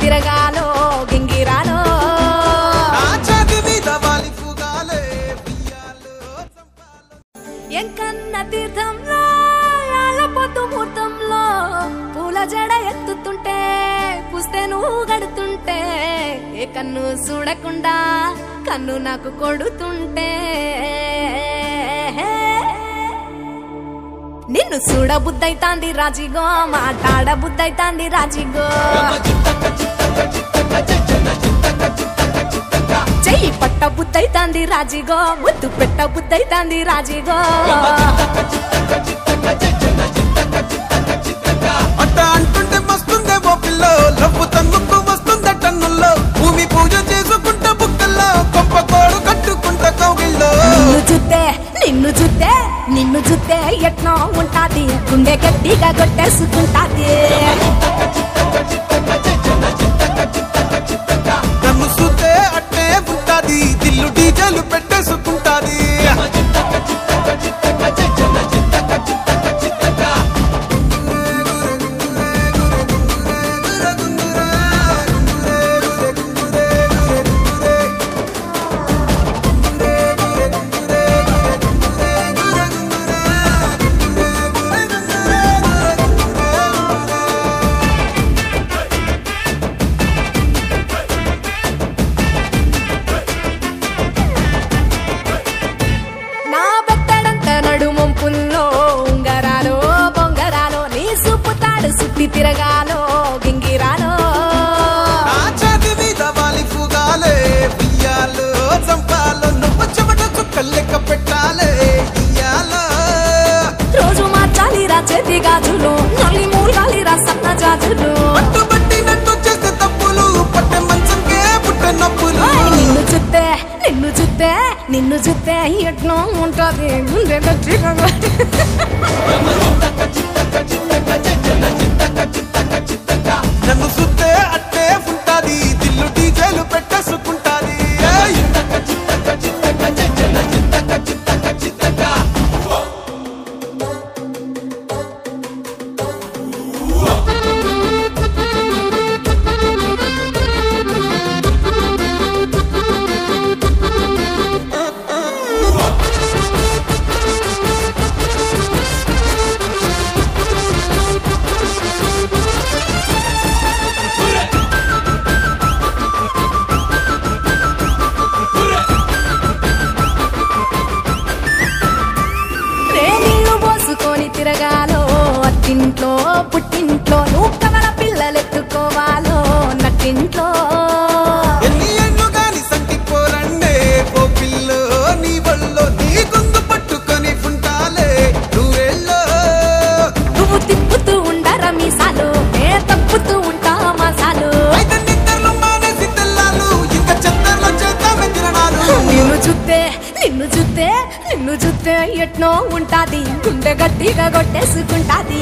తిరగాలో గింగిరాలో ఎంకన్న తీర్థంలో పొద్దు ముహూర్తంలో పూల జడ ఎత్తుతుంటే పుస్తే నువ్వు గడుతుంటే ఏ కన్ను చూడకుండా కన్ను నాకు కొడుతుంటే నిన్ను చూడ బుద్ధైతాంది రాజిగో మాట్లాడ బుద్ధైతాంది రాజిగో చెయ్యి పట్ట బుద్ధైతాంది రాజిగో ముద్దు పెట్ట బుద్ధైతాంది రాజిగో అట్ట అంటుంటే మస్తుందే ఓ పిల్లో లవ్వు తన్నుకు వస్తుందే టన్నుల్లో భూమి పూజ చేసుకుంటా బుక్కల్లో గొప్ప కోడు కట్టుకుంటా కౌగిల్లో నిన్ను చూస్తే ఎట్నో ఉంటాది గుండె గట్టిగా కొట్టేసుకుంటాది నన్ను చూస్తే అట్టే ఉంటాది దిల్లు డీజేలు పెట్టేసుకుంటాది తిరగాలో గింగిరాలో చాది మీద వాలి ఫుగాలే బియ్యాలో చంపాలో నువ్వు చెమట చుక్కలు లెక్క పెట్టాలే ఇయ్యాలో రోజు మార్చాలి రా చేతి గాజులు నల్లి మూలాలి రా సన్న జాజులు పట్టుబట్టినట్టు చేస్తే తప్పులు పట్టే మంచంకే పుట్టే నప్పులు నిన్ను చూస్తే ఎట్నో ఉంటది గుండె గట్టిగా నన్ను చూస్తే అట్టే ఉంటాది దిల్లు డీజేలు పెట్టేసుకుంటాది తిరగాలో అత్తింట్లో పుట్టింట్లో నువ్వు కవల పిల్లలెత్తుకోవాలో నట్టింట్లో ఎన్ని ఎన్ను గాని సంటిపోరండే ఓ పిల్లో నీ వల్లో నీ గొంతు పట్టుకొని ఉంటాలే నువ్వెల్లో నువ్వు తిప్పుతూ ఉండరా మీసాలు నే తప్పుతూ ఉంటా మసాలు అయితే నిద్రలు మానేసి తెల్లాలు ఇంకా చెత్తర్లో చేద్దామే తిరణాలు నిన్ను చూస్తే ఎట్నో ఉంటాది గుండె గట్టిగా కొట్టేసుకుంటాది